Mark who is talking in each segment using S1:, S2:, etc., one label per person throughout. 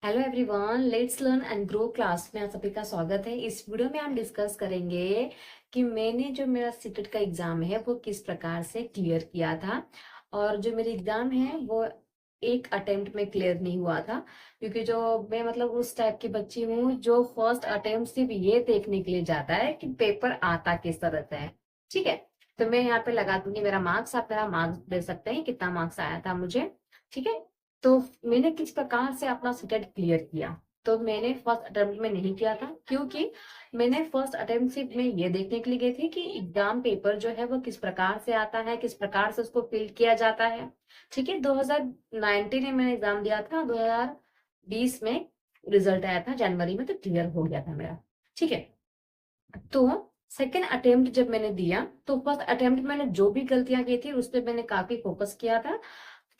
S1: Hello everyone, let's learn and grow class में आप सभी का स्वागत है। इस वीडियो में हम डिस्कस करेंगे कि मैंने जो मेरा सीटेट का एग्जाम है वो किस प्रकार से क्लियर किया था। और जो मेरी एग्जाम है वो एक अटेम्प्ट में क्लियर नहीं हुआ था, क्योंकि जो मैं मतलब उस टाइप की बच्ची हूँ जो फर्स्ट अटेम्प्ट सिर्फ ये देखने के लिए जाता है कि पेपर आता किस तरह से है। ठीक है, तो मैं यहाँ पे लगा दूंगी मेरा मार्क्स, आप मेरा मार्क्स दे सकते हैं कितना मार्क्स आया था मुझे। ठीक है, तो मैंने किस प्रकार से अपना सीटेट क्लियर किया। तो मैंने फर्स्ट अटेम्प्ट में नहीं किया था, क्योंकि मैंने फर्स्ट अटेम्प्ट सिर्फ में ये देखने के लिए गई थी कि एग्जाम पेपर जो है वो किस प्रकार से आता है, किस प्रकार से उसको फिल किया जाता है। ठीक है, 2019 में मैंने एग्जाम दिया था, 2020 में रिजल्ट आया था जनवरी में, तो क्लियर हो गया था मेरा। ठीक है, तो सेकेंड अटेम्प्ट जब मैंने दिया तो फर्स्ट अटेम्प्ट मैंने जो भी गलतियां की थी उस पर मैंने काफी फोकस किया था,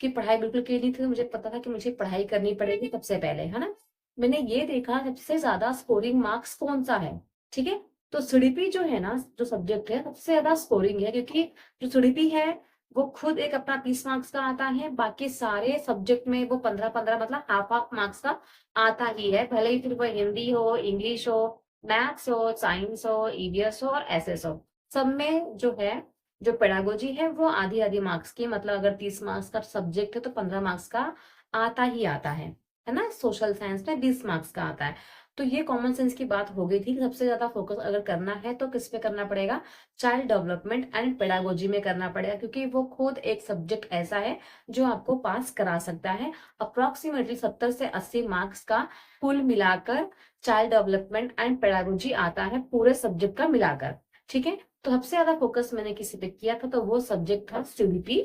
S1: कि पढ़ाई बिल्कुल की नहीं थी। मुझे पता था कि मुझे पढ़ाई करनी पड़ेगी सबसे पहले, है ना। मैंने ये देखा सबसे ज्यादा स्कोरिंग मार्क्स कौन सा है। ठीक है, तो सीडीपी जो है ना, जो सब्जेक्ट है सबसे ज्यादा स्कोरिंग है, क्योंकि जो सीडीपी है वो खुद एक अपना 30 मार्क्स का आता है, बाकी सारे सब्जेक्ट में वो 15-15 मतलब हाफ हाफ मार्क्स का आता ही है, भले ही फिर वो हिंदी हो, इंग्लिश हो, मैथ्स हो, साइंस हो, ईवीएस हो और एसएस हो। सब में जो है, जो पेडागोजी है वो आधी आधी मार्क्स की, मतलब अगर 30 मार्क्स का सब्जेक्ट है तो 15 मार्क्स का आता ही आता है ना। सोशल साइंस में 20 मार्क्स का आता है। तो ये कॉमन सेंस की बात हो गई थी कि सबसे ज्यादा फोकस अगर करना है तो किस पे करना पड़ेगा, चाइल्ड डेवलपमेंट एंड पेडागोजी में करना पड़ेगा, क्योंकि वो खुद एक सब्जेक्ट ऐसा है जो आपको पास करा सकता है। अप्रोक्सीमेटली 70 से 80 मार्क्स का कुल मिलाकर चाइल्ड डेवलपमेंट एंड पेडागोजी आता है, पूरे सब्जेक्ट का मिलाकर। ठीक है, तो सबसे ज्यादा फोकस मैंने किसी पे किया था तो वो सब्जेक्ट था सीडीपी।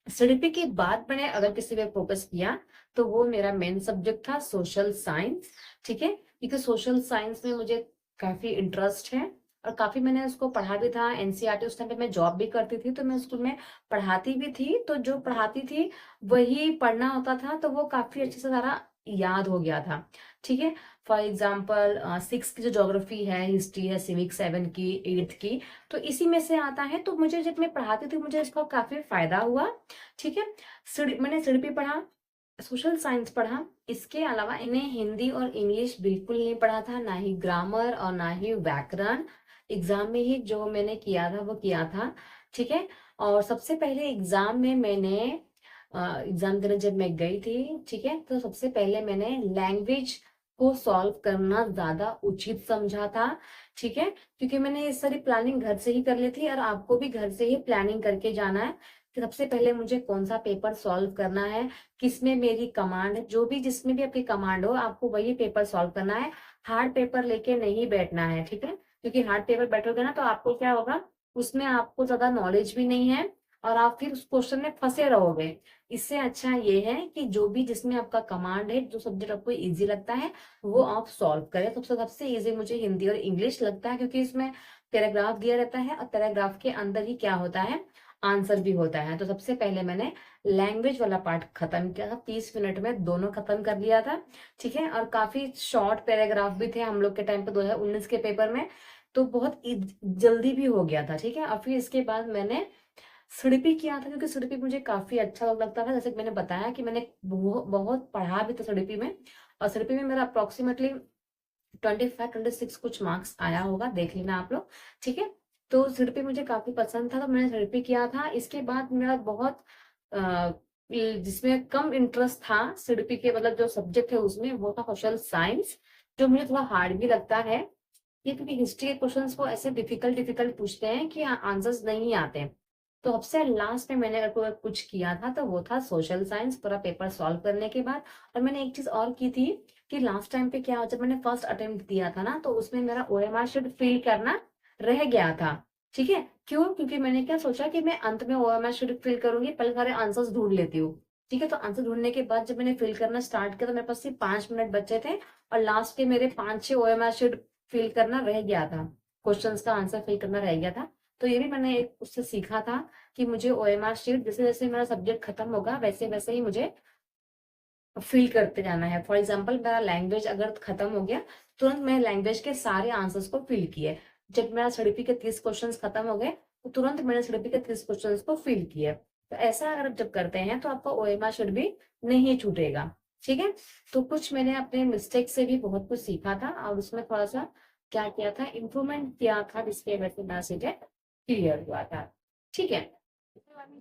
S1: सीडीपी के बाद मैंने अगर किसी पे फोकस किया तो वो मेरा मेन सब्जेक्ट था सोशल साइंस। ठीक है, क्योंकि सोशल साइंस में मुझे काफी इंटरेस्ट है और काफी मैंने उसको पढ़ा भी था। एनसीईआरटी उस टाइम पे मैं जॉब भी करती थी, तो मैं स्कूल में पढ़ाती भी थी, तो जो पढ़ाती थी वही पढ़ना होता था, तो वो काफी अच्छे से सारा याद हो गया था। ठीक है, फॉर एग्जाम्पल 6 की जो ज्योग्राफी है, हिस्ट्री है, सिविक 7 की, 8th की, तो इसी में से आता है। तो मुझे जब मैं पढ़ाती थी मुझे इसका काफी फायदा हुआ। ठीक है, मैंने सीडीपी पढ़ा, सोशल साइंस पढ़ा, इसके अलावा इन्हें हिंदी और इंग्लिश बिल्कुल नहीं पढ़ा था, ना ही ग्रामर और ना ही व्याकरण। एग्जाम में ही जो मैंने किया था वो किया था। ठीक है, और सबसे पहले एग्जाम में मैंने एग्जाम देने जब मैं गई थी, ठीक है, तो सबसे पहले मैंने लैंग्वेज को सॉल्व करना ज्यादा उचित समझा था। ठीक है, क्योंकि मैंने ये सारी प्लानिंग घर से ही कर ली थी और आपको भी घर से ही प्लानिंग करके जाना है कि सबसे पहले मुझे कौन सा पेपर सॉल्व करना है, किसमें मेरी कमांड है, जो भी जिसमें भी आपकी कमांड हो आपको वही पेपर सॉल्व करना है। हार्ड पेपर लेके नहीं बैठना है। ठीक है, क्योंकि हार्ड पेपर बैठोगे ना तो आपको क्या होगा, उसमें आपको ज्यादा नॉलेज भी नहीं है और आप फिर उस क्वेश्चन में फंसे रहोगे। इससे अच्छा ये है कि जो भी जिसमें आपका कमांड है, जो सब्जेक्ट आपको इजी लगता है वो आप सॉल्व करें। सबसे सबसे इजी मुझे हिंदी और इंग्लिश लगता है, क्योंकि इसमें पैराग्राफ दिया रहता है और पैराग्राफ के अंदर ही क्या होता है, आंसर भी होता है। तो सबसे पहले मैंने लैंग्वेज वाला पार्ट खत्म किया था, 30 मिनट में दोनों खत्म कर लिया था। ठीक है, और काफी शॉर्ट पैराग्राफ भी थे हम लोग के टाइम पे 2019 के पेपर में, तो बहुत जल्दी भी हो गया था। ठीक है, और फिर इसके बाद मैंने सीडीपी किया था, क्योंकि सीडीपी मुझे काफी अच्छा लगता था। जैसे कि मैंने बताया कि मैंने बहुत पढ़ा भी था सीडीपी में, और सीडीपी में मेरा अप्रोक्सीमेटली 25-26 कुछ मार्क्स आया होगा, देख लेना आप लोग। ठीक है, तो सीडीपी मुझे काफी पसंद था तो मैंने सीडीपी किया था। इसके बाद मेरा बहुत जिसमें कम इंटरेस्ट था सीडीपी के, मतलब जो सब्जेक्ट है उसमें, वो था सोशल साइंस, जो मुझे थोड़ा हार्ड भी लगता है। ये क्योंकि हिस्ट्री के क्वेश्चंस को ऐसे डिफिकल्ट डिफिकल्ट पूछते हैं कि आंसर्स नहीं आते। तो सबसे लास्ट में मैंने अगर कुछ किया था तो वो था सोशल साइंस, पूरा पेपर सॉल्व करने के बाद। और मैंने एक चीज और की थी कि लास्ट टाइम पे क्या, जब मैंने फर्स्ट अटेम्प्ट दिया था ना, तो उसमें मेरा ओएमआर शीट फिल करना रह गया था। ठीक है, क्यों, क्योंकि मैंने क्या सोचा कि मैं अंत में ओएमआर शीट फिल करूंगी, पहले सारे आंसर्स ढूंढ लेती हूँ। ठीक है, तो आंसर ढूंढने के बाद जब मैंने फिल करना स्टार्ट किया तो मेरे पास सिर्फ 5 मिनट बचे थे, और लास्ट के मेरे 5-6 ओएमआर शीट फिल करना रह गया था, क्वेश्चंस का आंसर फिल करना रह गया था। तो ये भी मैंने उससे सीखा था कि मुझे ओएमआर शीट जैसे जैसे मेरा सब्जेक्ट खत्म होगा वैसे वैसे ही मुझे फिल करते जाना है। फॉर एग्जाम्पल मेरा लैंग्वेज अगर खत्म हो गया, तुरंत मैं लैंग्वेज के सारे आंसर्स को फिल किए। जब मेरा सीडीपी के 30 क्वेश्चन खत्म हो गए तो तुरंत मैंने सीडीपी के 30 क्वेश्चन को फिल किए। तो ऐसा अगर जब करते हैं तो आपका ओएमआर शीट भी नहीं छूटेगा। ठीक है। तो कुछ मैंने अपने मिस्टेक से भी बहुत कुछ सीखा था और उसमें थोड़ा सा क्या किया था, इम्प्रूवमेंट किया था, जिसकी वजह से मेरा सीटेट क्लियर हुआ था। ठीक है।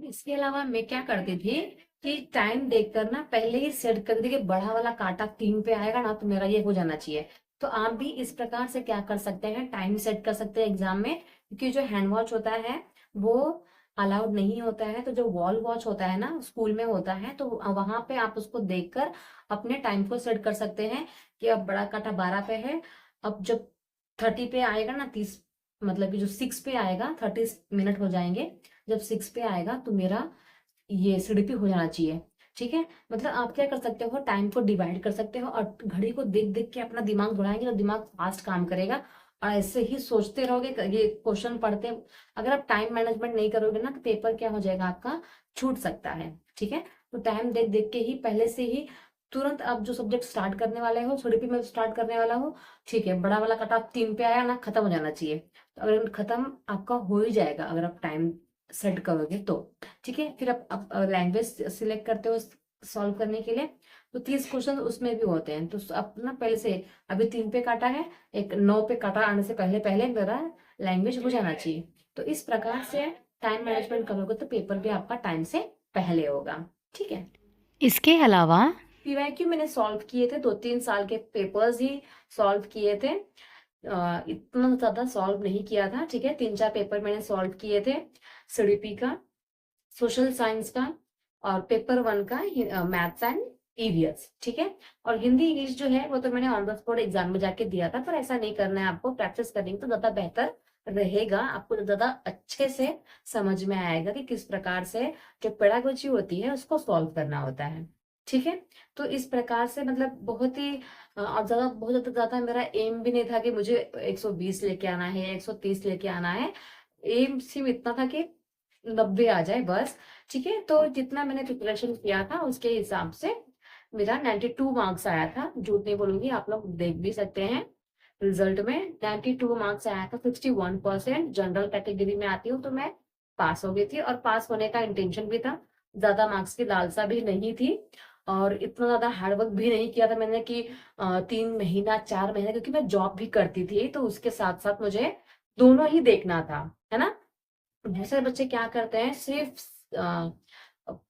S1: इसके अलावा मैं क्या करती थी कि टाइम देखकर ना पहले ही सेट कर दी कि बड़ा वाला कांटा 3 पे आएगा ना तो मेरा ये हो जाना चाहिए। तो आप भी इस प्रकार से क्या कर सकते हैं, टाइम सेट कर सकते हैं एग्जाम में, क्योंकि जो हैंड वॉच होता है वो अलाउड नहीं होता है। तो जो वॉल वॉच होता है ना स्कूल में होता है, तो वहां पे आप उसको देखकर अपने टाइम को सेट कर सकते हैं कि अब बड़ा कांटा 12 पे है, अब जब 30 पे आएगा ना 30, मतलब कि जो 6 पे आएगा 30 मिनट हो जाएंगे, जब 6 पे आएगा तो मेरा ये सीडीपी हो जाना चाहिए। ठीक है। मतलब आप क्या कर सकते हो, टाइम को डिवाइड कर सकते हो और घड़ी को देख देख के अपना दिमाग दौड़ाएंगे तो दिमाग फास्ट काम करेगा। और ऐसे ही सोचते रहोगे, ये क्वेश्चन पढ़ते, अगर आप टाइम मैनेजमेंट नहीं करोगे ना तो पेपर क्या हो जाएगा आपका, छूट सकता है। ठीक है। तो टाइम देख देख के ही पहले से ही तुरंत आप जो सब्जेक्ट स्टार्ट करने वाले हो, सीडीपी में स्टार्ट करने वाला हो, ठीक है, बड़ा वाला कट ऑफ 3 पे आया ना, खत्म हो जाना चाहिए। तो अगर खत्म आपका हो ही जाएगा अगर आप टाइम सेट करोगे तो। ठीक है। फिर आप लैंग्वेज सिलेक्ट करते हो सॉल्व करने के लिए, तो 30 क्वेश्चन उसमें भी होते हैं। तो आप ना पहले से, अभी 3 पे काटा है, एक 9 पे काटा आने से पहले पहले मेरा लैंग्वेज हो जाना चाहिए। तो इस प्रकार से टाइम मैनेजमेंट करोगे तो पेपर भी आपका टाइम से पहले होगा। ठीक है। इसके अलावा पीवाईक्यू मैंने सॉल्व किए थे, 2-3 साल के पेपर्स ही सॉल्व किए थे, इतना ज्यादा सॉल्व नहीं किया था। ठीक है। 3-4 पेपर मैंने सॉल्व किए थे, सीडीपी का, सोशल साइंस का, और पेपर 1 का मैथ्स एंड ईवीएस। ठीक है। और हिंदी इंग्लिश जो है वो तो मैंने ऑन द स्पॉट एग्जाम में जाके दिया था, पर ऐसा नहीं करना है आपको, प्रैक्टिस करेंगे तो ज्यादा बेहतर रहेगा, आपको ज्यादा अच्छे से समझ में आएगा कि किस प्रकार से जो पेडागोजी होती है उसको सॉल्व करना होता है। ठीक है। तो इस प्रकार से मतलब बहुत ही और ज्यादा बहुत ज्यादा मेरा एम भी नहीं था कि मुझे 120 लेके आना है, 130 लेके आना है। एम सिर्फ इतना था कि 90 आ जाए बस। ठीक है। तो जितना मैंने प्रिपरेशन किया था उसके हिसाब से मेरा 92 मार्क्स आया था, झूठ नहीं बोलूंगी, आप लोग देख भी सकते हैं रिजल्ट में 92 मार्क्स आया था। 61% जनरल कैटेगरी में आती हूँ तो मैं पास हो गई थी, और पास होने का इंटेंशन भी था, ज्यादा मार्क्स की लालसा भी नहीं थी, और इतना ज्यादा हार्डवर्क भी नहीं किया था मैंने कि 3 महीना 4 महीने, क्योंकि मैं जॉब भी करती थी तो उसके साथ साथ मुझे दोनों ही देखना था, है ना। बहुत सारे बच्चे क्या करते हैं,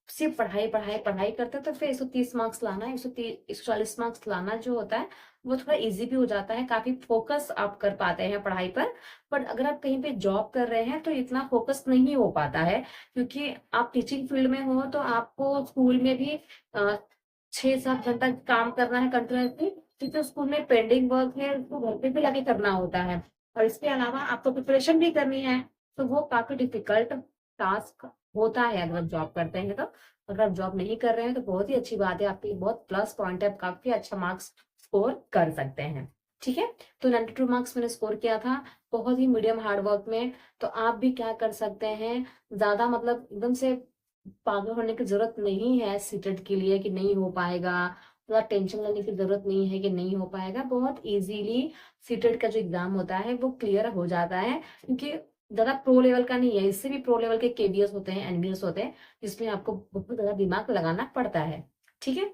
S1: सिर्फ पढ़ाई पढ़ाई पढ़ाई करते हैं, तो फिर 130 मार्क्स लाना, 130 140 मार्क्स लाना जो होता है वो थोड़ा इजी भी हो जाता है, काफी फोकस आप कर पाते हैं पढ़ाई पर अगर आप कहीं पे जॉब कर रहे हैं तो इतना फोकस नहीं हो पाता है, क्योंकि आप टीचिंग फील्ड में हो तो आपको स्कूल में भी 6-7 घंटा काम करना है कंटिन्यूसली, क्योंकि स्कूल में पेंडिंग वर्क है, उसको घर पे भी लगे करना होता है, और इसके अलावा आपको प्रिपरेशन भी करनी है। तो वो काफी डिफिकल्ट टास्क होता है अगर आप जॉब करते हैं तो। अगर आप जॉब नहीं कर रहे हैं तो बहुत ही अच्छी बात है, आपके लिए बहुत प्लस पॉइंट है, आप काफी अच्छा मार्क्स स्कोर कर सकते हैं। ठीक है। तो 92 मार्क्स मैंने स्कोर किया था, बहुत ही मीडियम हार्ड वर्क में। तो आप भी क्या कर सकते हैं, ज्यादा मतलब एकदम से पागल होने की जरूरत नहीं है सीटेट के लिए कि नहीं हो पाएगा, थोड़ा टेंशन लेने की जरूरत नहीं है कि नहीं हो पाएगा, बहुत इजीली सीटेट का जो एग्जाम होता है वो क्लियर हो जाता है, क्योंकि ज्यादा प्रो लेवल का नहीं है, इससे भी प्रो लेवल के केबीएस होते हैं, एनबीएस होते हैं, जिसमें आपको बहुत ज्यादा दिमाग लगाना पड़ता है। ठीक है।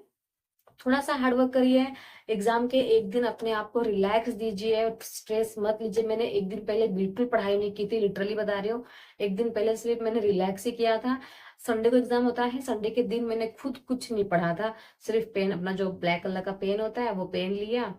S1: थोड़ा सा हार्डवर्क करिए, एग्जाम के एक दिन अपने आप को रिलैक्स दीजिए, स्ट्रेस मत लीजिए। मैंने एक दिन पहले बिल्कुल पढ़ाई नहीं की थी, लिटरली बता रही हूँ, एक दिन पहले सिर्फ मैंने रिलैक्स ही किया था। संडे को एग्जाम होता है, संडे के दिन मैंने खुद कुछ नहीं पढ़ा था, सिर्फ पेन, अपना जो ब्लैक कलर का पेन होता है वो पेन लिया,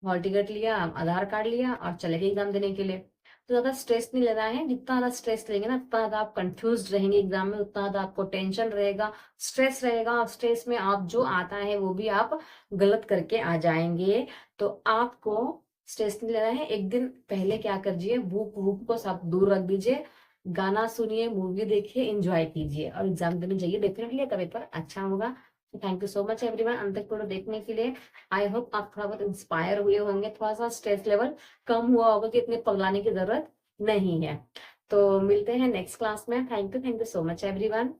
S1: हॉल टिकट लिया, आधार कार्ड लिया और चले गए एग्जाम देने के लिए। तो ज्यादा स्ट्रेस नहीं लेना है, जितना ज्यादा स्ट्रेस लेंगे ना उतना ज्यादा आप कंफ्यूज रहेंगे एग्जाम में, उतना ज्यादा आपको टेंशन रहेगा, स्ट्रेस रहेगा, और स्ट्रेस में आप जो आता है वो भी आप गलत करके आ जाएंगे। तो आपको स्ट्रेस नहीं लेना है, एक दिन पहले क्या करिए, बुक बुक को सब दूर रख दीजिए, गाना सुनिए, मूवी देखिए, एंजॉय कीजिए और एग्जाम देने जाइए, डेफिनेटली आपका पेपर अच्छा होगा। Thank you so much everyone अंत तक पूरा देखने के लिए। आई होप आप थोड़ा बहुत इंस्पायर हुए होंगे, थोड़ा सा स्ट्रेस लेवल कम हुआ होगा कि इतने पगलाने की जरूरत नहीं है। तो मिलते हैं नेक्स्ट क्लास में। Thank you so much everyone.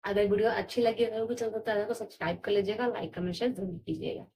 S1: अगर वीडियो अच्छी लगी हो तो चैनल को सब्सक्राइब कर लीजिएगा, लाइक कमेंट शेयर जरूर कीजिएगा।